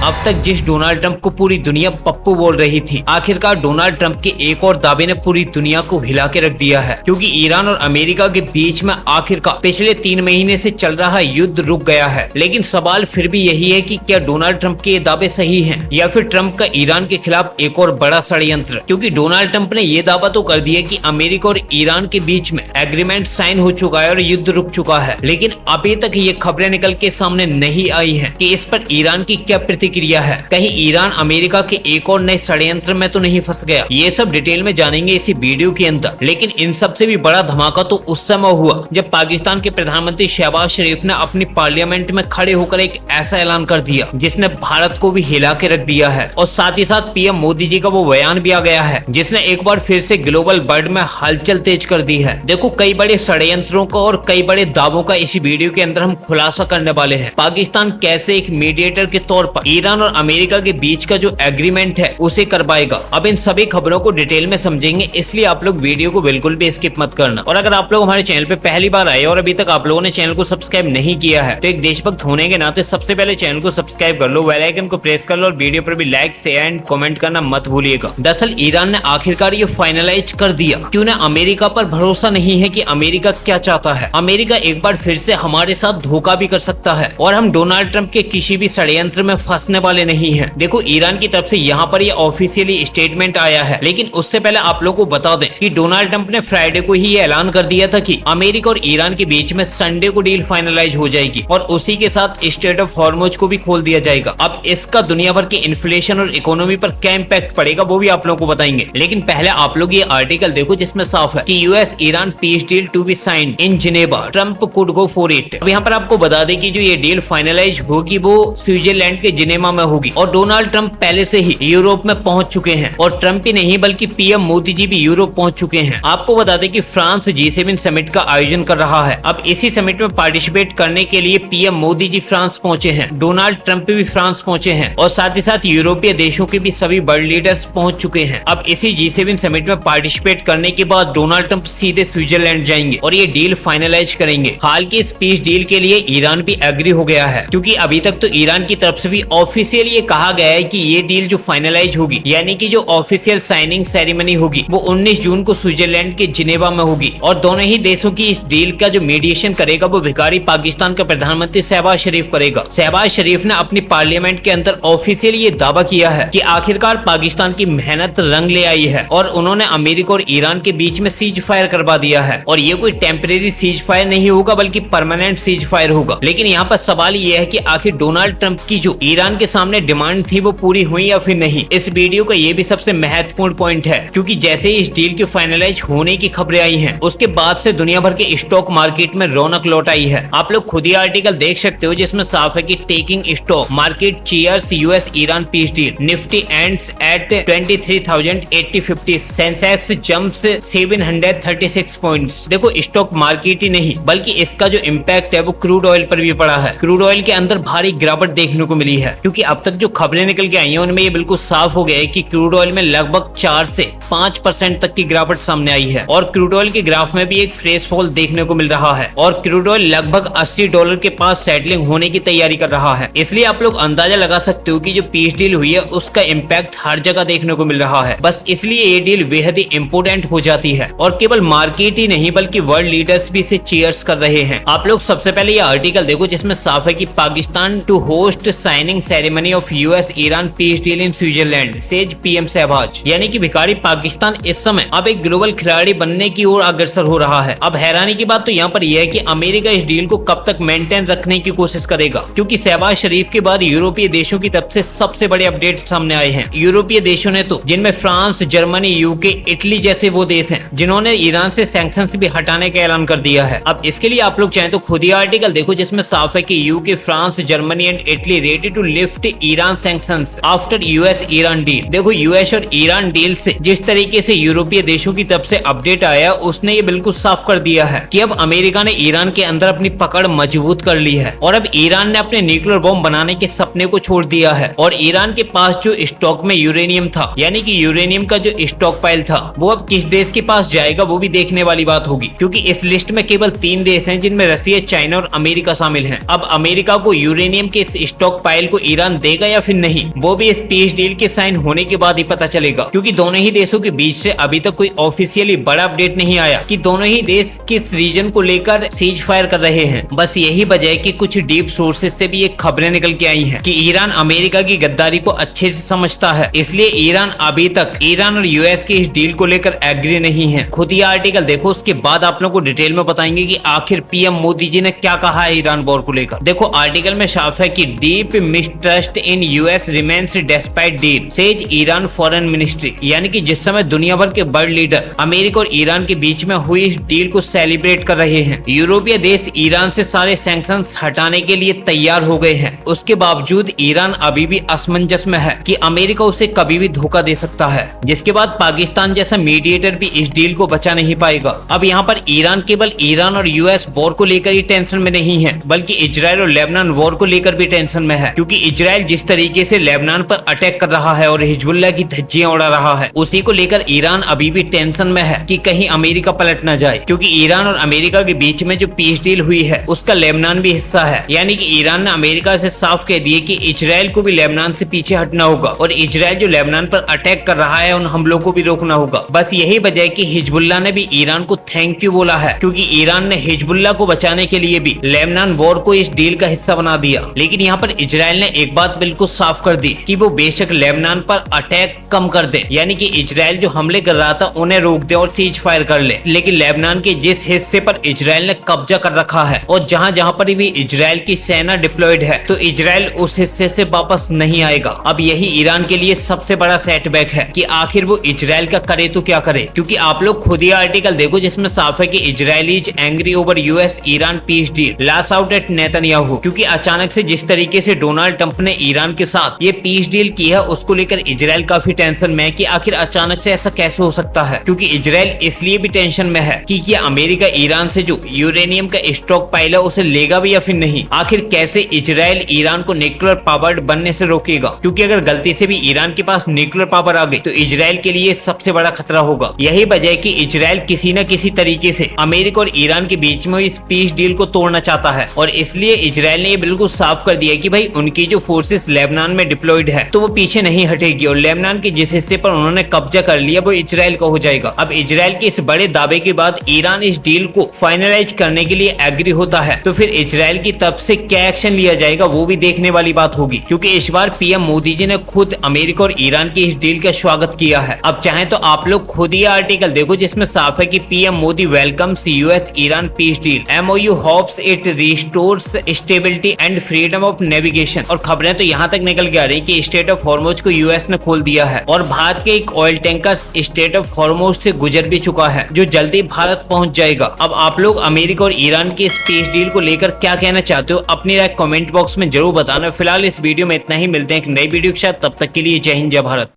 अब तक जिस डोनाल्ड ट्रंप को पूरी दुनिया पप्पू बोल रही थी, आखिरकार डोनाल्ड ट्रंप के एक और दावे ने पूरी दुनिया को हिला के रख दिया है, क्योंकि ईरान और अमेरिका के बीच में आखिरकार पिछले 3 महीने से चल रहा युद्ध रुक गया है। लेकिन सवाल फिर भी यही है कि क्या डोनाल्ड ट्रंप के ये दावे सही हैं या फिर ट्रंप का ईरान के खिलाफ एक और बड़ा षड्यंत्र। क्योंकि डोनाल्ड ट्रंप ने ये दावा तो कर दिया कि अमेरिका और ईरान के बीच में एग्रीमेंट साइन हो चुका है और युद्ध रुक चुका है, लेकिन अभी तक ये खबरें निकल के सामने नहीं आई हैं कि इस पर ईरान की क्या प्रतिक्रिया है। कहीं ईरान अमेरिका के एक और नए षड्यंत्र में तो नहीं फंस गया। ये सब डिटेल में जानेंगे इसी वीडियो के अंदर। लेकिन इन सबसे भी बड़ा धमाका तो उस समय हुआ जब पाकिस्तान के प्रधानमंत्री शहबाज शरीफ ने अपनी पार्लियामेंट में खड़े होकर एक ऐसा ऐलान कर दिया जिसने भारत को भी हिला के रख दिया है। और साथ ही साथ पीएम मोदी जी का वो बयान भी आ गया है जिसने एक बार फिर से ग्लोबल वर्ल्ड में हलचल तेज कर दी है। देखो, कई बड़े षड्यंत्रों का और कई बड़े दावों का इसी वीडियो के अंदर हम खुलासा करने वाले हैं। पाकिस्तान कैसे एक मीडिएटर के तौर पर ईरान और अमेरिका के बीच का जो एग्रीमेंट है उसे करवाएगा। अब इन सभी खबरों को डिटेल में समझेंगे, इसलिए आप लोग वीडियो को बिल्कुल भी स्किप मत करना। और अगर आप लोग हमारे चैनल पे पहली बार आए और अभी तक आप लोगों ने चैनल को सब्सक्राइब नहीं किया है तो एक देशभक्त होने के नाते सबसे पहले चैनल को सब्सक्राइब कर लो, बेल आइकन को प्रेस कर लो और वीडियो पर भी लाइक शेयर एंड कमेंट करना मत भूलिएगा। दरअसल ईरान ने आखिरकार ये फाइनलाइज कर दिया कि उन्हें अमेरिका पर भरोसा नहीं है कि अमेरिका क्या चाहता है। अमेरिका एक बार फिर से हमारे साथ धोखा भी कर सकता है और हम डोनाल्ड ट्रंप के किसी भी षड्यंत्र में फंसने वाले नहीं हैं। देखो, ईरान की तरफ से यहाँ पर ये ऑफिशियली स्टेटमेंट आया है, लेकिन उससे पहले आप लोगों को बता दें कि डोनाल्ड ट्रंप ने फ्राइडे को ही ये ऐलान कर दिया था कि अमेरिका और ईरान के बीच में संडे को डील फाइनलाइज हो जाएगी और उसी के साथ स्ट्रेट ऑफ हॉर्मुज को भी खोल दिया जाएगा। अब इसका दुनिया भर के इन्फ्लेशन और इकोनॉमी पर क्या इम्पैक्ट पड़ेगा वो भी आप लोगों को बताएंगे। लेकिन पहले आप लोग ये आर्टिकल देखो जिसमें साफ है कि US Iran peace deal to be signed in Geneva, Trump could go for it. अब यहाँ पर आपको बता दें कि जो ये डील फाइनलाइज होगी वो स्विट्जरलैंड के जिनेवा में होगी और डोनाल्ड ट्रंप पहले से ही यूरोप में पहुंच चुके हैं और ट्रंप ही नहीं बल्कि पीएम मोदी जी भी यूरोप पहुंच चुके हैं। आपको बता दें कि फ्रांस G7 समिट का आयोजन कर रहा है। अब इसी समिट में पार्टिसिपेट करने के लिए पीएम मोदी जी फ्रांस पहुंचे हैं, डोनाल्ड ट्रंप भी फ्रांस पहुंचे हैं और साथ ही साथ यूरोपीय देशों के भी सभी वर्ल्ड लीडर्स पहुंच चुके हैं। अब इसी G7 समिट में पार्टिसिपेट करने के बाद डोनाल्ड ट्रंप सीधे स्विट्जरलैंड जाएंगे और ये डील फाइनलाइज करेंगे। हाल की इस पीस डील के लिए ईरान भी एग्री हो गया है, क्योंकि अभी तक तो ईरान की तरफ से भी ऑफिशियल ये कहा गया है कि ये डील जो फाइनलाइज होगी यानी कि जो ऑफिशियल साइनिंग सेरेमनी होगी वो 19 जून को स्विट्जरलैंड के जिनेवा में होगी और दोनों ही देशों की इस डील का जो मीडिएशन करेगा वो भिखारी पाकिस्तान का प्रधानमंत्री शहबाज शरीफ करेगा। शहबाज शरीफ ने अपनी पार्लियामेंट के अंदर ऑफिशियली ये दावा किया है कि आखिरकार पाकिस्तान की मेहनत रंग ले आई है और उन्होंने अमेरिका और ईरान के बीच में सीज फायर करवा दिया है और ये कोई टेम्परेरी सीज फायर नहीं होगा बल्कि परमानेंट सीज फायर होगा। लेकिन यहाँ पर सवाल ये है कि आखिर डोनाल्ड ट्रंप की जो ईरान के सामने डिमांड थी वो पूरी हुई या फिर नहीं। इस वीडियो का ये भी सबसे महत्वपूर्ण पॉइंट है, क्योंकि जैसे ही इस डील के फाइनलाइज होने की खबरें आई हैं उसके बाद से दुनिया भर के स्टॉक मार्केट में रौनक लौट आई है। आप लोग खुद ही आर्टिकल देख सकते हो जिसमें साफ है कि taking stock market cheers US Iran peace deal, Nifty ends at 23,080 Sensex jumps 736 points. देखो, स्टॉक मार्केट ही नहीं बल्कि इसका जो इम्पैक्ट है वो क्रूड ऑयल पर भी पड़ा है। क्रूड ऑयल के अंदर भारी गिरावट देखने को मिली है, क्योंकि अब तक जो खबरें निकल के आई हैं उनमें ये बिल्कुल साफ हो गया है कि क्रूड ऑयल में लगभग 4 से 5% तक की गिरावट सामने आई है और क्रूड ऑयल के ग्राफ में भी एक फ्रेश फॉल देखने को मिल रहा है और क्रूड ऑयल लगभग $80 के पास सेटलिंग होने की तैयारी कर रहा है। इसलिए आप लोग अंदाजा लगा सकते हो कि जो पीस डील हुई है उसका इम्पैक्ट हर जगह देखने को मिल रहा है। बस इसलिए ये डील बेहद ही इम्पोर्टेंट हो जाती है और केवल मार्केट ही नहीं बल्कि वर्ल्ड लीडर्स भी इसे चीयर्स कर रहे हैं। आप लोग सबसे पहले ये आर्टिकल देखो जिसमें साफ है कि Pakistan to host signing ceremony of US Iran peace deal in Switzerland says PM Shahbaz. यानी कि भिखारी पाकिस्तान इस समय अब एक ग्लोबल खिलाड़ी बनने की ओर अग्रसर हो रहा है। अब हैरानी की बात तो यहाँ पर यह है कि अमेरिका इस डील को कब तक मेंटेन रखने की कोशिश करेगा, क्योंकि शहबाज शरीफ के बाद यूरोपीय देशों की तरफ से सबसे बड़े अपडेट सामने आए हैं। यूरोपीय देशों ने तो, जिनमें फ्रांस, जर्मनी, यूके, इटली जैसे वो देश हैं जिन्होंने ईरान से सैंक्शंस भी हटाने का ऐलान कर दिया है। अब इसके लिए आप लोग चाहें तो खुद ही आर्टिकल देखो जिसमें साफ है कि UK, France, Germany and Italy ready to lift Iran sanctions after US Iran deal. देखो, यूएस और ईरान डील से जिस तरीके से यूरोपीय देशों की तरफ से अपडेट आया उसने ये बिल्कुल साफ कर दिया है कि अब अमेरिका ने ईरान के अंदर अपनी पकड़ मजबूत कर ली है और अब ईरान ने अपने न्यूक्लियर बॉम्ब बनाने के सपने को छोड़ दिया है और ईरान के पास जो स्टॉक में यूरेनियम था यानी कि यूरेनियम का जो स्टॉक पाइल था वो अब किस देश के पास जाएगा वो भी देखने वाली बात होगी, क्योंकि इस लिस्ट में केवल 3 देश हैं जिनमें रसिया, चाइना और अमेरिका शामिल हैं। अब अमेरिका को यूरेनियम के इस स्टॉक पाइल को ईरान देगा या फिर नहीं, वो भी इस पीस डील के साइन होने के बाद ही पता चलेगा, क्योंकि दोनों ही देशों के बीच से अभी तक कोई ऑफिशियली बड़ा अपडेट नहीं आया कि दोनों ही देश किस रीजन को लेकर सीज फायर कर रहे हैं। बस यही वजह है कि कुछ डीप सोर्सेज से भी ये खबरें निकल के आई हैं कि ईरान अमेरिका की गद्दारी को अच्छे से समझता है, इसलिए ईरान अभी तक ईरान और यूएस के इस डील को लेकर एग्री नहीं है। खुद ये आर्टिकल देखो, उसके बाद आप लोगों को डिटेल में बताएंगे कि आखिर पीएम मोदी जी ने क्या कहा है ईरान वॉर को लेकर। देखो आर्टिकल में साफ है कि deep mistrust in US remains despite deal says Iran foreign ministry, यानी कि जिस समय दुनिया भर के बड़े लीडर अमेरिका और ईरान के बीच में हुई इस डील को सेलिब्रेट कर रहे हैं, यूरोपीय देश ईरान से सारे सैंक्शंस हटाने के लिए तैयार हो गए हैं। उसके बावजूद ईरान अभी भी असमंजस में है कि अमेरिका उसे कभी भी धोखा दे सकता है, जिसके बाद पाकिस्तान जैसा मीडिएटर भी इस डील को बचा नहीं पाएगा। अब यहाँ पर ईरान केवल ईरान और यूएस वॉर को लेकर ही टेंशन में नहीं है, बल्कि इजराइल और लेबनान वॉर को लेकर भी टेंशन में है, क्योंकि इजराइल जिस तरीके से लेबनान पर अटैक कर रहा है और हिजबुल्लाह की धज्जियां उड़ा रहा है, उसी को लेकर ईरान अभी भी टेंशन में है कि कहीं अमेरिका पलट न जाए, क्योंकि ईरान और अमेरिका के बीच में जो पीस डील हुई है उसका लेबनान भी हिस्सा है। यानी कि ईरान ने अमेरिका से साफ कह दिया कि इजराइल को भी लेबनान से पीछे हटना होगा और इजराइल जो लेबनान पर अटैक कर रहा है उन हमलों को भी रोकना होगा। बस यही वजह है कि हिजबुल्लाह ने भी ईरान को थैंक यू बोला है, क्योंकि ईरान ने हिजबुल्लाह को बचाने के लिए भी लेबनान वॉर को इस डील का हिस्सा बना दिया। लेकिन यहाँ पर इजराइल ने एक बात बिल्कुल साफ कर दी कि वो बेशक लेबनान पर अटैक कम कर दे, यानी कि इजराइल जो हमले कर रहा था उन्हें रोक दे और सीज फायर कर ले, लेकिन लेबनान के जिस हिस्से पर इजराइल ने कब्जा कर रखा है और जहां जहां पर भी इजराइल की सेना डिप्लॉयड है, तो इजराइल उस हिस्से से वापस नहीं आएगा। अब यही ईरान के लिए सबसे बड़ा सेटबैक है कि आखिर वो इजराइल का करे तो क्या करे, क्योंकि आप लोग खुद ही आर्टिकल देखो जिसमें साफ है कि Israelis angry over US Iran peace deal lash out at Netanyahu, क्योंकि अचानक से जिस तरीके से डोनाल्ड ट्रंप ने ईरान के साथ ये पीस डील की है उसको लेकर इजराइल काफी टेंशन में है कि आखिर अचानक से ऐसा कैसे हो सकता है, क्योंकि इजराइल इसलिए भी टेंशन में है कि क्या अमेरिका ईरान से जो यूरेनियम का स्टॉक पाइल है उसे लेगा भी या फिर नहीं। आखिर कैसे इजराइल ईरान को न्यूक्लियर पावर्ड बनने से रोकेगा, क्योंकि अगर गलती से भी ईरान के पास न्यूक्लियर पावर आ गई तो इजराइल के लिए सबसे बड़ा खतरा होगा। यही वजह है कि इजराइल किसी न किसी तरीके से अमेरिका और ईरान के बीच में इस पीस डील को तोड़ना चाहता है, और इसलिए इजराइल ने ये बिल्कुल साफ कर दिया कि भाई उनकी जो फोर्सेस लेबनान में डिप्लॉयड है तो वो पीछे नहीं हटेगी, और लेबनान के जिस हिस्से पर उन्होंने कब्जा कर लिया वो इजराइल का हो जाएगा। अब इजराइल के इस बड़े दावे के बाद ईरान इस डील को फाइनलाइज करने के लिए एग्री होता है, तो फिर इजराइल की तरफ से क्या एक्शन लिया जाएगा वो भी देखने वाली बात होगी, क्योंकि इस बार पीएम मोदी जी ने खुद अमेरिका और ईरान की इस डील का स्वागत किया है। अब चाहे तो आप लोग खुद ही आर्टिकल देखो जिसमें साफ है कि PM Modi welcomes US Iran peace deal, MOU hopes it restores stability and freedom of navigation. और खबरें तो यहाँ तक निकल के आ रही कि स्टेट ऑफ हॉर्मुज को यूएस ने खोल दिया है और भारत के एक oil tanker state of Hormuz से गुजर भी चुका है, जो जल्दी भारत पहुंच जाएगा। अब आप लोग अमेरिका और ईरान की इस पीस डील को लेकर क्या कहना चाहते हो, अपनी राय कमेंट बॉक्स में जरूर बताना। फिलहाल इस वीडियो में इतना ही, मिलते हैं एक नई वीडियो के साथ, तब तक के लिए जय हिंद जय भारत।